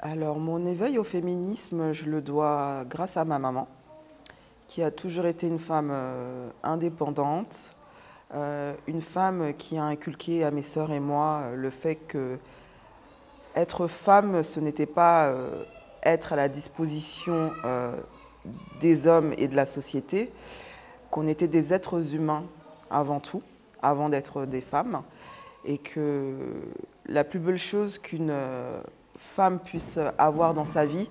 Alors, mon éveil au féminisme, je le dois grâce à ma maman, qui a toujours été une femme indépendante, une femme qui a inculqué à mes sœurs et moi le fait que être femme, ce n'était pas être à la disposition des hommes et de la société, qu'on était des êtres humains avant tout, avant d'être des femmes, et que la plus belle chose qu'une femme puisse avoir dans sa vie,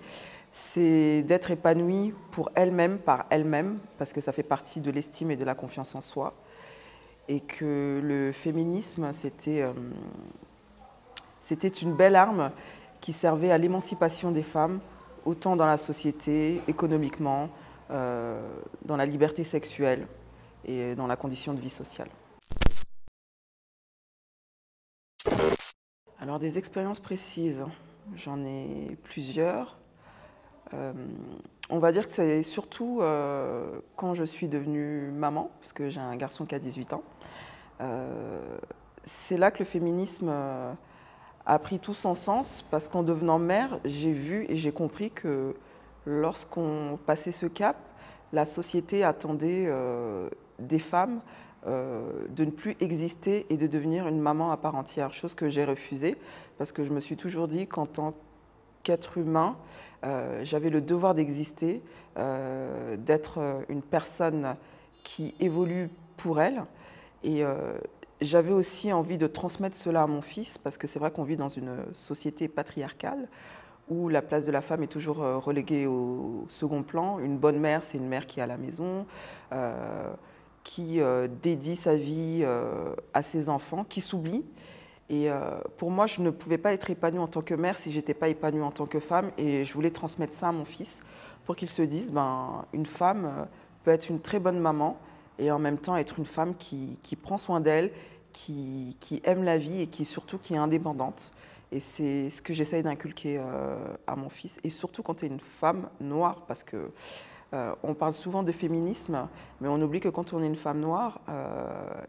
c'est d'être épanouie pour elle-même, par elle-même, parce que ça fait partie de l'estime et de la confiance en soi, et que le féminisme, c'était une belle arme qui servait à l'émancipation des femmes, autant dans la société, économiquement, dans la liberté sexuelle et dans la condition de vie sociale. Alors des expériences précises, j'en ai plusieurs. On va dire que c'est surtout quand je suis devenue maman, parce que j'ai un garçon qui a 18 ans. C'est là que le féminisme a pris tout son sens, parce qu'en devenant mère, j'ai vu et j'ai compris que lorsqu'on passait ce cap, la société attendait des femmes de ne plus exister et de devenir une maman à part entière, chose que j'ai refusée, parce que je me suis toujours dit qu'en tant qu'être humain, j'avais le devoir d'exister, d'être une personne qui évolue pour elle. Et j'avais aussi envie de transmettre cela à mon fils, parce que c'est vrai qu'on vit dans une société patriarcale où la place de la femme est toujours reléguée au second plan. Une bonne mère, c'est une mère qui est à la maison, qui dédie sa vie à ses enfants, qui s'oublie. Et pour moi, je ne pouvais pas être épanouie en tant que mère si je n'étais pas épanouie en tant que femme. Et je voulais transmettre ça à mon fils pour qu'il se dise, une femme peut être une très bonne maman et en même temps être une femme qui prend soin d'elle, qui aime la vie et surtout qui est indépendante. Et c'est ce que j'essaye d'inculquer à mon fils. Et surtout quand tu es une femme noire, parce que on parle souvent de féminisme, mais on oublie que quand on est une femme noire,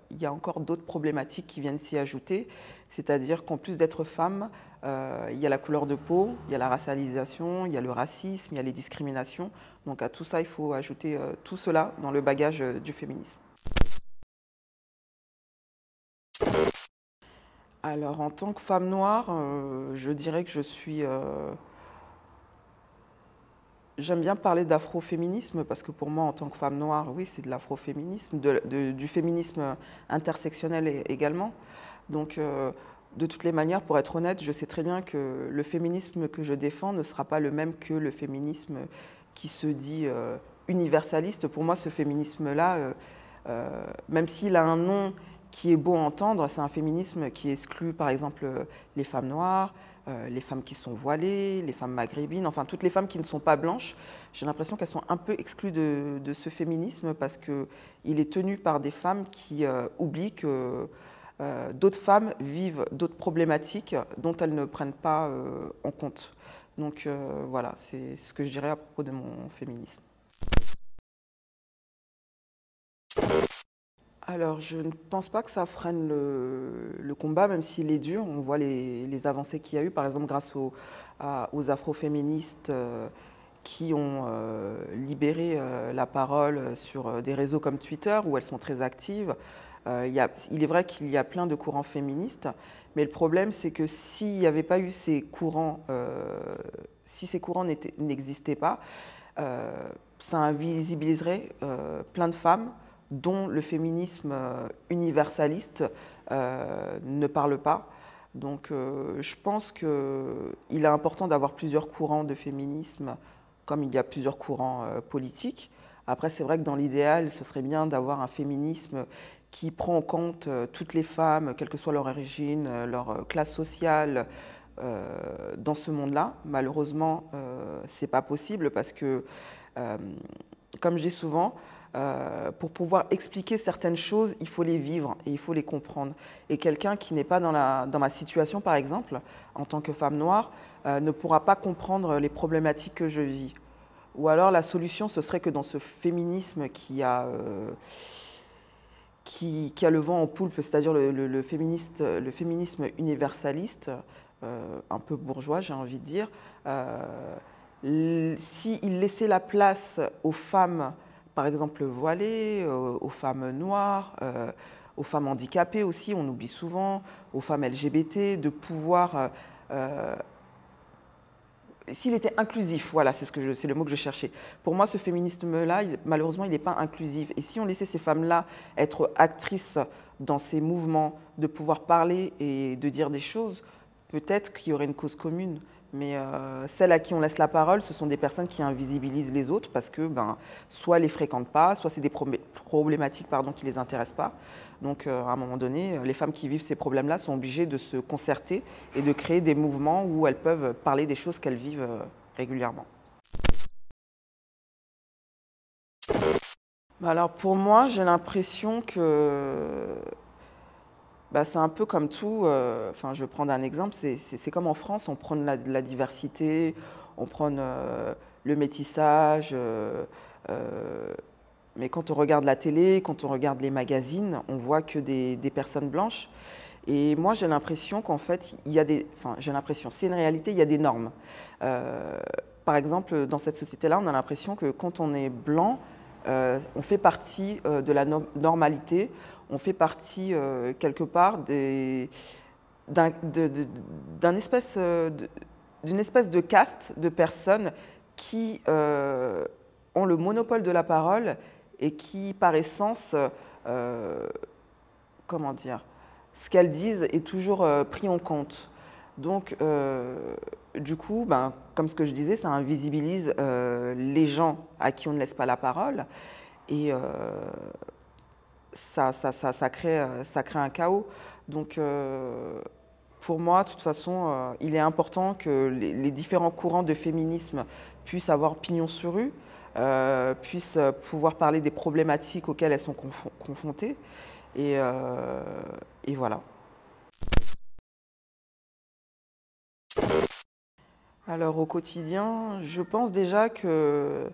il y a encore d'autres problématiques qui viennent s'y ajouter. C'est-à-dire qu'en plus d'être femme, il y a la couleur de peau, il y a la racialisation, il y a le racisme, il y a les discriminations. Donc à tout ça, il faut ajouter tout cela dans le bagage du féminisme. Alors en tant que femme noire, je dirais que je suis... J'aime bien parler d'afroféminisme parce que pour moi, en tant que femme noire, oui, c'est de l'afroféminisme, du féminisme intersectionnel également. Donc, de toutes les manières, pour être honnête, je sais très bien que le féminisme que je défends ne sera pas le même que le féminisme qui se dit universaliste. Pour moi, ce féminisme-là, même s'il a un nom qui est beau à entendre, c'est un féminisme qui exclut, par exemple, les femmes noires, les femmes qui sont voilées, les femmes maghrébines, enfin toutes les femmes qui ne sont pas blanches. J'ai l'impression qu'elles sont un peu exclues de ce féminisme parce qu'il est tenu par des femmes qui oublient que d'autres femmes vivent d'autres problématiques dont elles ne prennent pas en compte. Donc voilà, c'est ce que je dirais à propos de mon féminisme. Alors, je ne pense pas que ça freine le combat, même s'il est dur. On voit les avancées qu'il y a eu, par exemple, grâce aux afroféministes qui ont libéré la parole sur des réseaux comme Twitter, où elles sont très actives. Il est vrai qu'il y a plein de courants féministes, mais le problème, c'est que s'il n'y avait pas eu ces courants, si ces courants n'existaient pas, ça invisibiliserait plein de femmes dont le féminisme universaliste ne parle pas. Donc je pense qu'il est important d'avoir plusieurs courants de féminisme, comme il y a plusieurs courants politiques. Après, c'est vrai que dans l'idéal, ce serait bien d'avoir un féminisme qui prend en compte toutes les femmes, quelle que soit leur origine, leur classe sociale, dans ce monde-là. Malheureusement, ce n'est pas possible parce que, comme je dis souvent, pour pouvoir expliquer certaines choses, il faut les vivre et il faut les comprendre. Et quelqu'un qui n'est pas dans ma situation, par exemple, en tant que femme noire, ne pourra pas comprendre les problématiques que je vis. Ou alors la solution, ce serait que dans ce féminisme qui a le vent en poupe, c'est-à-dire le féminisme universaliste, un peu bourgeois, j'ai envie de dire, s'il laissait la place aux femmes, par exemple voilées, aux femmes noires, aux femmes handicapées aussi, on oublie souvent, aux femmes LGBT, de pouvoir s'il était inclusif, voilà, c'est le mot que je cherchais. Pour moi, ce féminisme-là, malheureusement, il n'est pas inclusif. Et si on laissait ces femmes-là être actrices dans ces mouvements, de pouvoir parler et de dire des choses, peut-être qu'il y aurait une cause commune. Mais celles à qui on laisse la parole, ce sont des personnes qui invisibilisent les autres parce que soit elles ne les fréquentent pas, soit c'est des problématiques qui ne les intéressent pas. Donc à un moment donné, les femmes qui vivent ces problèmes-là sont obligées de se concerter et de créer des mouvements où elles peuvent parler des choses qu'elles vivent régulièrement. Alors pour moi, j'ai l'impression que c'est un peu comme tout. Je vais prendre un exemple. C'est comme en France, on prône la diversité, on prône le métissage. Mais quand on regarde la télé, quand on regarde les magazines, on voit que des personnes blanches. Et moi, j'ai l'impression qu'en fait, c'est une réalité, il y a des normes. Par exemple, dans cette société-là, on a l'impression que quand on est blanc, on fait partie de la normalité, on fait partie quelque part d'une espèce de caste de personnes qui ont le monopole de la parole et qui, par essence, comment dire, ce qu'elles disent est toujours pris en compte. Donc, du coup, comme ce que je disais, ça invisibilise les gens à qui on ne laisse pas la parole et ça crée un chaos. Donc, pour moi, de toute façon, il est important que les différents courants de féminisme puissent avoir pignon sur rue, puissent pouvoir parler des problématiques auxquelles elles sont confrontées. Et voilà. Alors au quotidien, je pense déjà que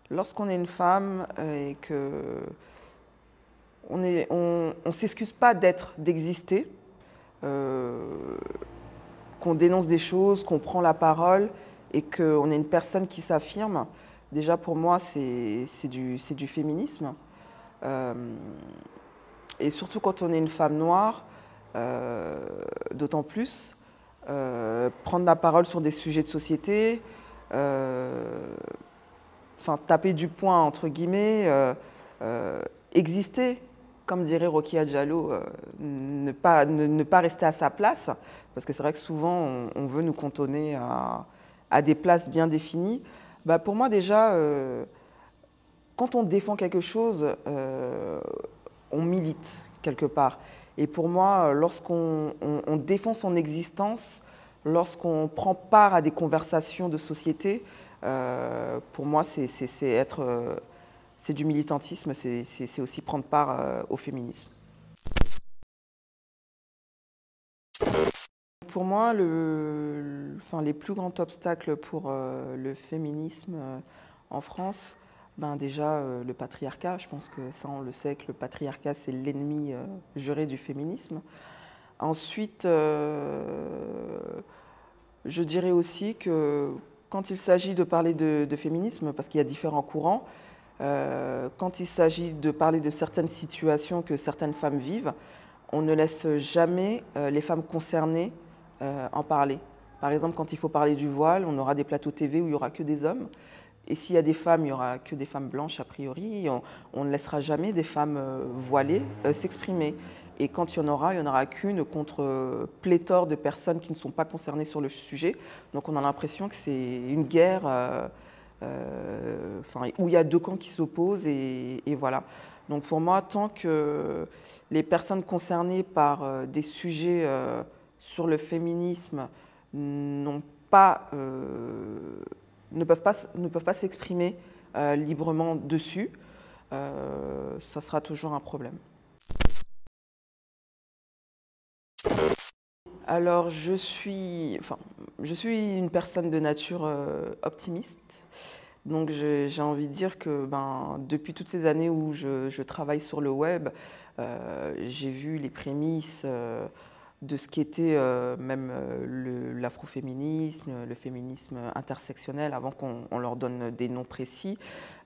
lorsqu'on est une femme et que on s'excuse pas d'exister, qu'on dénonce des choses, qu'on prend la parole et qu'on est une personne qui s'affirme, déjà pour moi c'est du féminisme. Et surtout quand on est une femme noire, d'autant plus, prendre la parole sur des sujets de société, taper du poing entre guillemets, exister, comme dirait Rokhia Diallo, ne pas rester à sa place, parce que c'est vrai que souvent on veut nous cantonner à des places bien définies. Pour moi déjà, quand on défend quelque chose, on milite quelque part. Et pour moi, lorsqu'on défend son existence, lorsqu'on prend part à des conversations de société, pour moi, c'est du militantisme, c'est aussi prendre part au féminisme. Pour moi, les plus grands obstacles pour le féminisme en France, déjà le patriarcat. Je pense que ça, on le sait, que le patriarcat, c'est l'ennemi juré du féminisme. Ensuite, je dirais aussi que quand il s'agit de parler de féminisme, parce qu'il y a différents courants, quand il s'agit de parler de certaines situations que certaines femmes vivent, on ne laisse jamais les femmes concernées en parler. Par exemple, quand il faut parler du voile, on aura des plateaux TV où il n'y aura que des hommes. Et s'il y a des femmes, il n'y aura que des femmes blanches a priori. On ne laissera jamais des femmes voilées s'exprimer. Et quand il y en aura qu'une contre pléthore de personnes qui ne sont pas concernées sur le sujet. Donc on a l'impression que c'est une guerre où il y a deux camps qui s'opposent et voilà. Donc pour moi, tant que les personnes concernées par des sujets sur le féminisme ne peuvent pas s'exprimer librement dessus, ça sera toujours un problème. Alors, je suis une personne de nature optimiste. Donc, j'ai envie de dire que depuis toutes ces années où je travaille sur le web, j'ai vu les prémices de ce qui était même l'afroféminisme, le féminisme intersectionnel, avant qu'on leur donne des noms précis.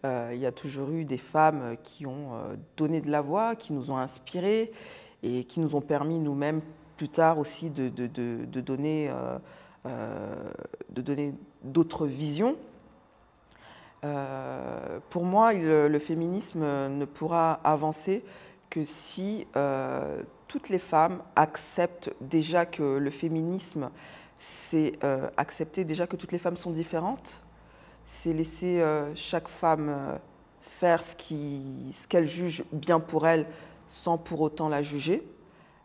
Il y a toujours eu des femmes qui ont donné de la voix, qui nous ont inspirés et qui nous ont permis nous-mêmes plus tard aussi de donner d'autres visions. Pour moi, le féminisme ne pourra avancer que si toutes les femmes acceptent déjà que le féminisme, c'est accepter déjà que toutes les femmes sont différentes, c'est laisser chaque femme faire ce qu'elle juge bien pour elle sans pour autant la juger.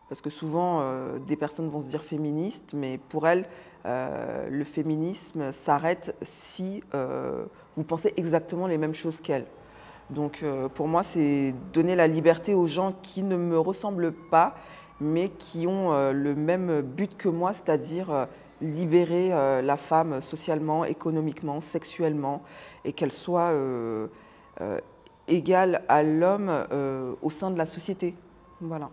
Parce que souvent, des personnes vont se dire féministes, mais pour elles, le féminisme s'arrête si vous pensez exactement les mêmes choses qu'elles. Donc pour moi, c'est donner la liberté aux gens qui ne me ressemblent pas, mais qui ont le même but que moi, c'est-à-dire libérer la femme socialement, économiquement, sexuellement, et qu'elle soit égale à l'homme au sein de la société. Voilà.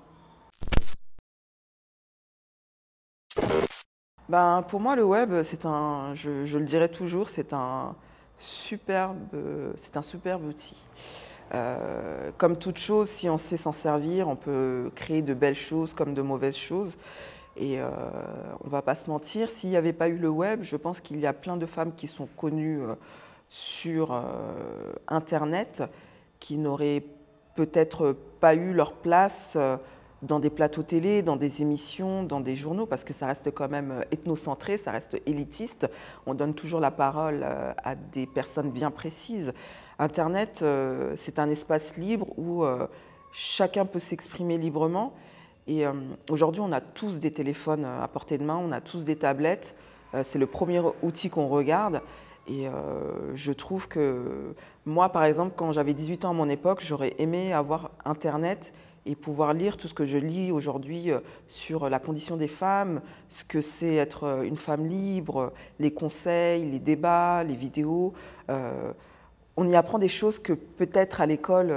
Ben, pour moi, le web, je le dirai toujours, c'est un superbe outil. Comme toute chose, si on sait s'en servir, on peut créer de belles choses comme de mauvaises choses. Et on ne va pas se mentir, s'il n'y avait pas eu le web, je pense qu'il y a plein de femmes qui sont connues sur Internet qui n'auraient peut-être pas eu leur place dans des plateaux télé, dans des émissions, dans des journaux, parce que ça reste quand même ethnocentré, ça reste élitiste. On donne toujours la parole à des personnes bien précises. Internet, c'est un espace libre où chacun peut s'exprimer librement. Et aujourd'hui, on a tous des téléphones à portée de main, on a tous des tablettes. C'est le premier outil qu'on regarde. Et je trouve que moi, par exemple, quand j'avais 18 ans à mon époque, j'aurais aimé avoir Internet et pouvoir lire tout ce que je lis aujourd'hui sur la condition des femmes, ce que c'est être une femme libre, les conseils, les débats, les vidéos. On y apprend des choses que peut-être à l'école,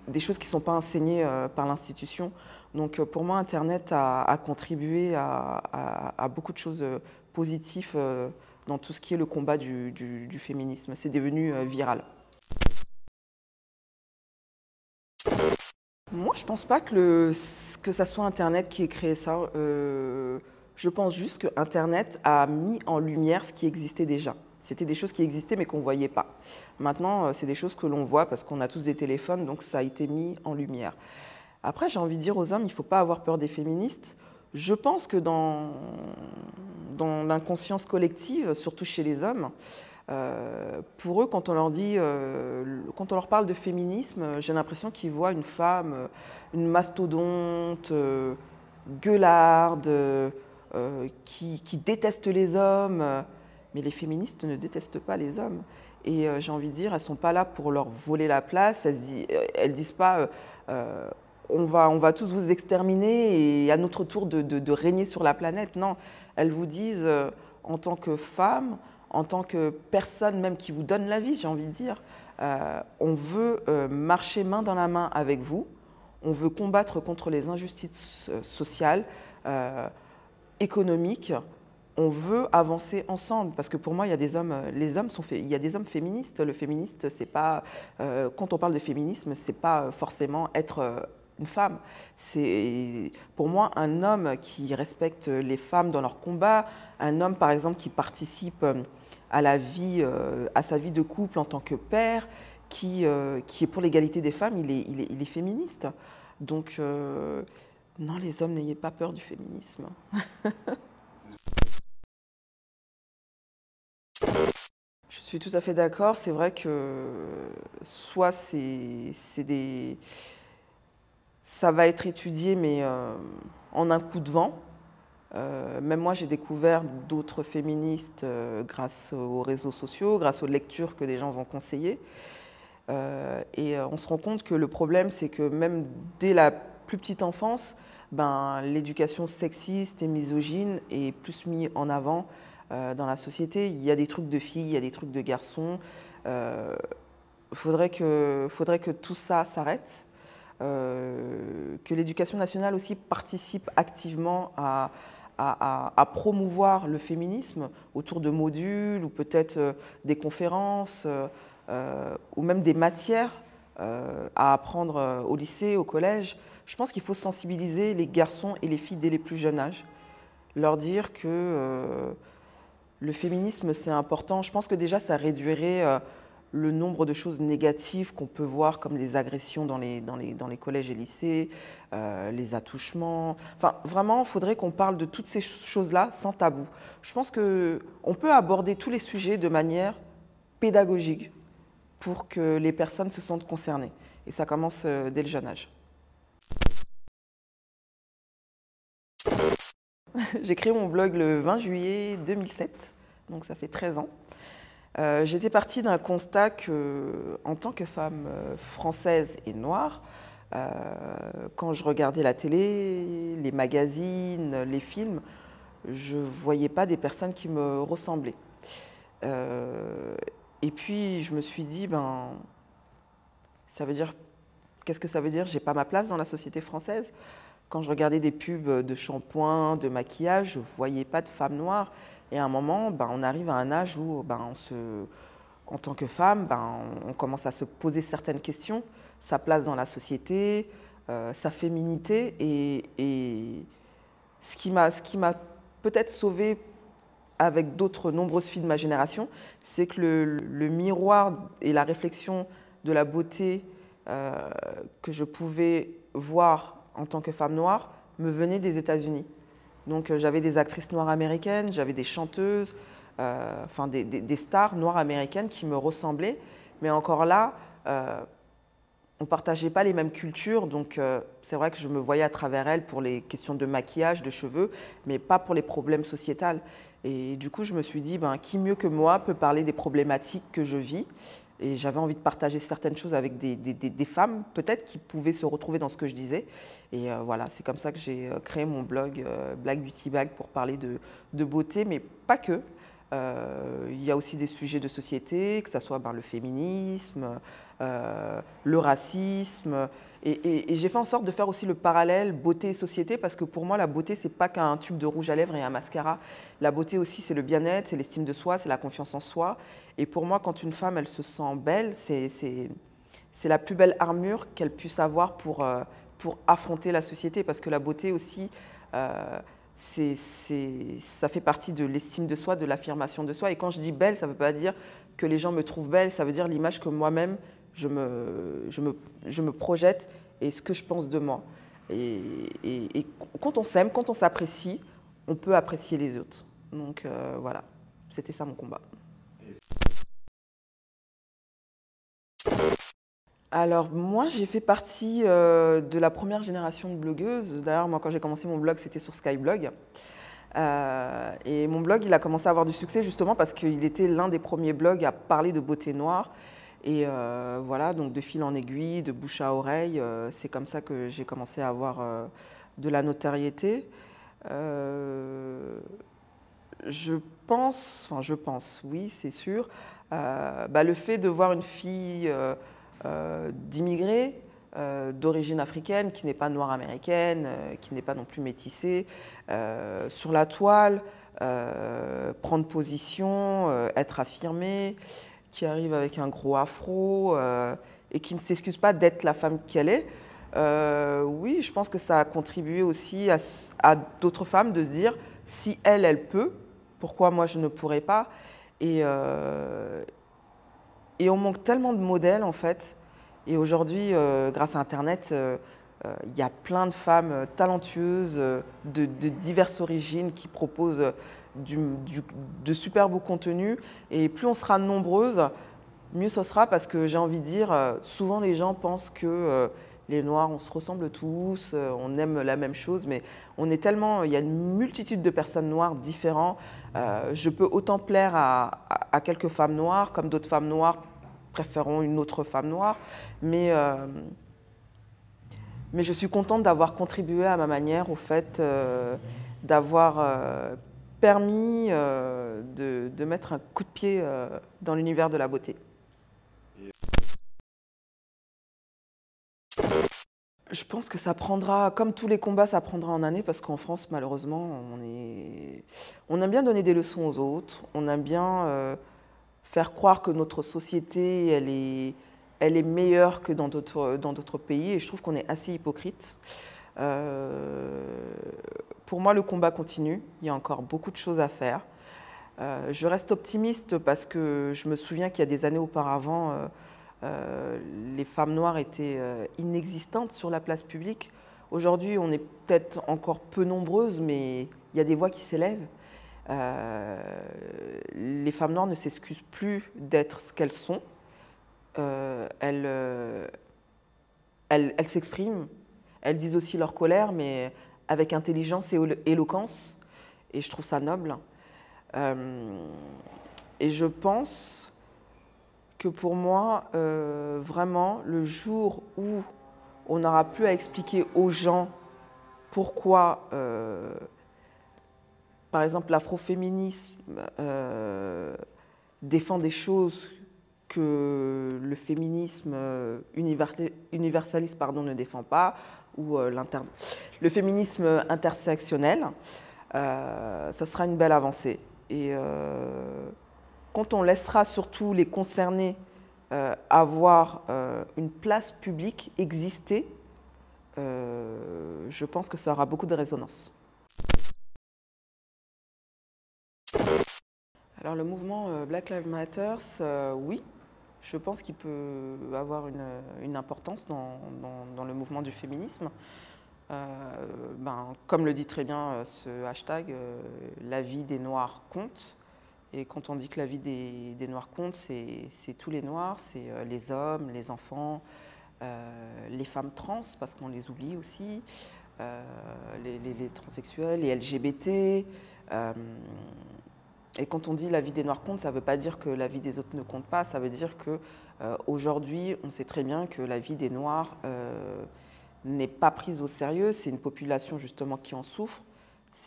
des choses qui ne sont pas enseignées par l'institution. Donc pour moi, Internet a contribué à beaucoup de choses positives dans tout ce qui est le combat du féminisme. C'est devenu viral. Moi, je ne pense pas que ça soit Internet qui ait créé ça. Je pense juste que Internet a mis en lumière ce qui existait déjà. C'était des choses qui existaient mais qu'on ne voyait pas. Maintenant, c'est des choses que l'on voit parce qu'on a tous des téléphones, donc ça a été mis en lumière. Après, j'ai envie de dire aux hommes, il ne faut pas avoir peur des féministes. Je pense que dans l'inconscience collective, surtout chez les hommes, pour eux, quand on leur parle de féminisme, j'ai l'impression qu'ils voient une femme, une mastodonte, gueularde, qui déteste les hommes. Mais les féministes ne détestent pas les hommes. Et j'ai envie de dire, elles ne sont pas là pour leur voler la place. Elles ne disent pas on va tous vous exterminer et à notre tour de régner sur la planète. Non, elles vous disent en tant que femme, en tant que personne même qui vous donne la vie, j'ai envie de dire, on veut marcher main dans la main avec vous, on veut combattre contre les injustices sociales, économiques, on veut avancer ensemble. Parce que pour moi, il y a des hommes, il y a des hommes féministes. Le féministe, c'est pas, quand on parle de féminisme, c'est pas forcément être une femme. C'est pour moi un homme qui respecte les femmes dans leur combat, un homme par exemple qui participe à sa vie de couple en tant que père, qui est pour l'égalité des femmes, il est féministe. Donc non, les hommes, n'ayez pas peur du féminisme. Je suis tout à fait d'accord. C'est vrai que soit ça va être étudié, mais en un coup de vent. Même moi, j'ai découvert d'autres féministes grâce aux réseaux sociaux, grâce aux lectures que des gens vont conseiller. Et on se rend compte que le problème, c'est que même dès la plus petite enfance, l'éducation sexiste et misogyne est plus mise en avant dans la société. Il y a des trucs de filles, il y a des trucs de garçons. Faudrait que tout ça s'arrête. que l'éducation nationale aussi participe activement à promouvoir le féminisme autour de modules ou peut-être des conférences ou même des matières à apprendre au lycée, au collège. Je pense qu'il faut sensibiliser les garçons et les filles dès les plus jeunes âges, leur dire que le féminisme c'est important. Je pense que déjà ça réduirait le nombre de choses négatives qu'on peut voir comme les agressions dans les collèges et lycées, les attouchements. Enfin, vraiment, il faudrait qu'on parle de toutes ces choses-là sans tabou. Je pense qu'on peut aborder tous les sujets de manière pédagogique pour que les personnes se sentent concernées. Et ça commence dès le jeune âge. J'ai créé mon blog le 20 juillet 2007, donc ça fait 13 ans. J'étais partie d'un constat que, en tant que femme française et noire, quand je regardais la télé, les magazines, les films, je ne voyais pas des personnes qui me ressemblaient. Et puis je me suis dit, ben, ça veut dire, qu'est-ce que ça veut dire? J'ai pas ma place dans la société française. Quand je regardais des pubs de shampoing, de maquillage, je ne voyais pas de femmes noires. Et à un moment, ben, on arrive à un âge où, ben, en tant que femme, ben, on commence à se poser certaines questions, sa place dans la société, sa féminité. Et ce qui m'a peut-être sauvée avec d'autres nombreuses filles de ma génération, c'est que le miroir et la réflexion de la beauté que je pouvais voir en tant que femme noire me venait des États-Unis. Donc j'avais des actrices noires américaines, j'avais des chanteuses, enfin des stars noires américaines qui me ressemblaient. Mais encore là, on ne partageait pas les mêmes cultures, donc c'est vrai que je me voyais à travers elles pour les questions de maquillage, de cheveux, mais pas pour les problèmes sociétals. Et du coup, je me suis dit, ben, qui mieux que moi peut parler des problématiques que je vis? Et j'avais envie de partager certaines choses avec des femmes, peut-être, qui pouvaient se retrouver dans ce que je disais. Et voilà, c'est comme ça que j'ai créé mon blog Black Beauty Bag pour parler de beauté, mais pas que. Il y a aussi des sujets de société, que ce soit ben, le féminisme, le racisme. Et j'ai fait en sorte de faire aussi le parallèle beauté et société, parce que pour moi, la beauté, c'est pas qu'un tube de rouge à lèvres et un mascara. La beauté aussi, c'est le bien-être, c'est l'estime de soi, c'est la confiance en soi. Et pour moi, quand une femme, elle se sent belle, c'est la plus belle armure qu'elle puisse avoir pour affronter la société, parce que la beauté aussi, ça fait partie de l'estime de soi, de l'affirmation de soi. Et quand je dis belle, ça ne veut pas dire que les gens me trouvent belle, ça veut dire l'image que moi-même, je me projette et ce que je pense de moi. Et quand on s'aime, quand on s'apprécie, on peut apprécier les autres. Donc voilà, c'était ça mon combat. Alors moi, j'ai fait partie de la première génération de blogueuses. D'ailleurs, moi, quand j'ai commencé mon blog, c'était sur Skyblog. Et mon blog, il a commencé à avoir du succès justement parce qu'il était l'un des premiers blogs à parler de beauté noire. Et voilà, donc de fil en aiguille, de bouche à oreille, c'est comme ça que j'ai commencé à avoir de la notoriété. Je pense, oui, c'est sûr, bah, le fait de voir une fille d'immigrés d'origine africaine, qui n'est pas noire américaine, qui n'est pas non plus métissée, sur la toile, prendre position, être affirmée, qui arrive avec un gros afro et qui ne s'excuse pas d'être la femme qu'elle est. Oui, je pense que ça a contribué aussi à d'autres femmes de se dire, si elle peut, pourquoi moi je ne pourrais pas? Et on manque tellement de modèles en fait. Et aujourd'hui, grâce à Internet, il y a plein de femmes talentueuses de diverses origines qui proposent de super beaux contenus. Et plus on sera nombreuses, mieux ce sera, parce que j'ai envie de dire, souvent les gens pensent que les Noirs, on se ressemble tous, on aime la même chose, mais on est tellement, il y a une multitude de personnes noires différentes. Je peux autant plaire à quelques femmes noires, comme d'autres femmes noires préféreront une autre femme noire, mais je suis contente d'avoir contribué à ma manière au fait d'avoir permis de mettre un coup de pied dans l'univers de la beauté. Je pense que ça prendra, comme tous les combats, ça prendra en années, parce qu'en France, malheureusement, on aime bien donner des leçons aux autres, on aime bien faire croire que notre société, elle est meilleure que dans d'autres pays, et je trouve qu'on est assez hypocrite. Pour moi, le combat continue, il y a encore beaucoup de choses à faire. Je reste optimiste parce que je me souviens qu'il y a des années auparavant, les femmes noires étaient inexistantes sur la place publique. Aujourd'hui, on est peut-être encore peu nombreuses, mais il y a des voix qui s'élèvent. Les femmes noires ne s'excusent plus d'être ce qu'elles sont. Elles s'expriment, elles disent aussi leur colère, mais avec intelligence et éloquence. Et je trouve ça noble. Et je pense que pour moi, vraiment, le jour où on n'aura plus à expliquer aux gens pourquoi, par exemple, l'afroféminisme défend des choses que le féminisme universaliste ne défend pas, ou le féminisme intersectionnel, ça sera une belle avancée. Et quand on laissera surtout les concernés avoir une place publique exister, je pense que ça aura beaucoup de résonance. Alors le mouvement Black Lives Matter, oui, je pense qu'il peut avoir une importance dans le mouvement du féminisme. Comme le dit très bien ce hashtag, la vie des Noirs compte. Et quand on dit que la vie des Noirs compte, c'est tous les Noirs, c'est les hommes, les enfants, les femmes trans, parce qu'on les oublie aussi, les transsexuels, les LGBT. Et quand on dit la vie des Noirs compte, ça ne veut pas dire que la vie des autres ne compte pas, ça veut dire qu'aujourd'hui, on sait très bien que la vie des Noirs n'est pas prise au sérieux, c'est une population justement qui en souffre.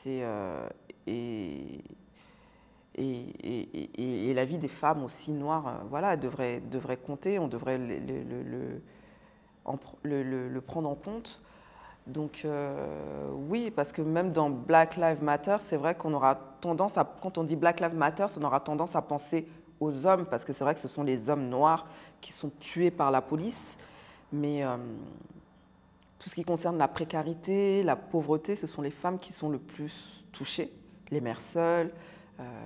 Et la vie des femmes aussi noires, voilà, devrait compter, on devrait le prendre en compte. Donc oui, parce que même dans Black Lives Matter, c'est vrai qu'on aura tendance à, quand on dit Black Lives Matter, on aura tendance à penser aux hommes, parce que c'est vrai que ce sont les hommes noirs qui sont tués par la police, mais tout ce qui concerne la précarité, la pauvreté, ce sont les femmes qui sont le plus touchées, les mères seules,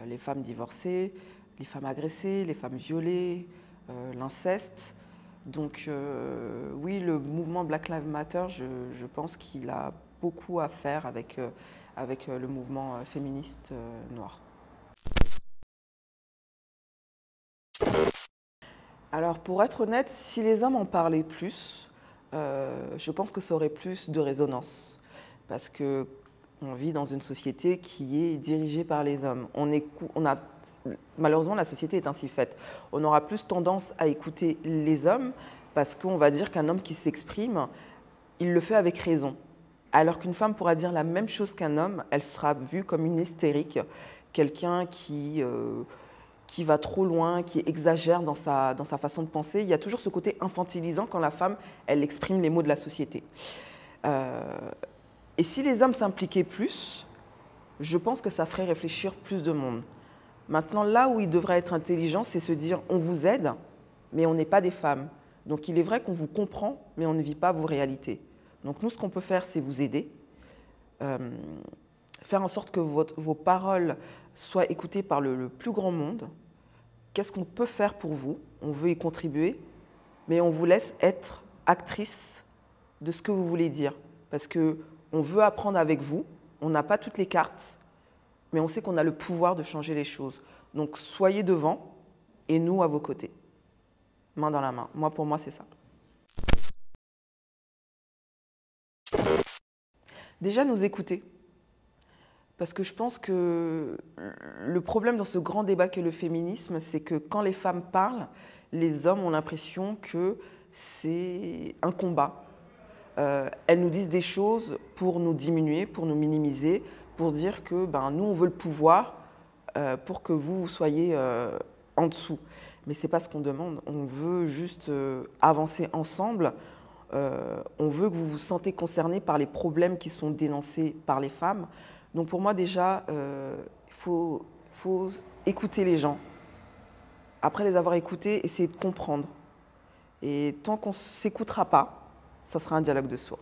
les femmes divorcées, les femmes agressées, les femmes violées, l'inceste. Donc oui, le mouvement Black Lives Matter, je pense qu'il a beaucoup à faire avec le mouvement féministe noir. Alors pour être honnête, si les hommes en parlaient plus, je pense que ça aurait plus de résonance. Parce qu'on vit dans une société qui est dirigée par les hommes. Malheureusement, la société est ainsi faite. On aura plus tendance à écouter les hommes parce qu'on va dire qu'un homme qui s'exprime, il le fait avec raison. Alors qu'une femme pourra dire la même chose qu'un homme, elle sera vue comme une hystérique, quelqu'un qui va trop loin, qui exagère dans sa façon de penser. Il y a toujours ce côté infantilisant quand la femme, elle exprime les mots de la société. Et si les hommes s'impliquaient plus, je pense que ça ferait réfléchir plus de monde. Maintenant, là où ils devraient être intelligents, c'est se dire on vous aide, mais on n'est pas des femmes. Donc il est vrai qu'on vous comprend, mais on ne vit pas vos réalités. Donc nous, ce qu'on peut faire, c'est vous aider, faire en sorte que vos paroles soient écoutées par le plus grand monde. Qu'est-ce qu'on peut faire pour vous? On veut y contribuer, mais on vous laisse être actrice de ce que vous voulez dire. Parce qu'on veut apprendre avec vous, on n'a pas toutes les cartes, mais on sait qu'on a le pouvoir de changer les choses. Donc soyez devant et nous à vos côtés. Main dans la main. Pour moi, c'est ça. Déjà, nous écouter. Parce que je pense que le problème dans ce grand débat qu'est le féminisme, c'est que quand les femmes parlent, les hommes ont l'impression que c'est un combat. Elles nous disent des choses pour nous diminuer, pour nous minimiser, pour dire que nous, on veut le pouvoir pour que vous soyez en dessous. Mais ce n'est pas ce qu'on demande. On veut juste avancer ensemble. on veut que vous vous sentez concerné par les problèmes qui sont dénoncés par les femmes. Donc pour moi déjà, il faut écouter les gens. Après les avoir écoutés, essayer de comprendre. Et tant qu'on ne s'écoutera pas, ça sera un dialogue de sourds.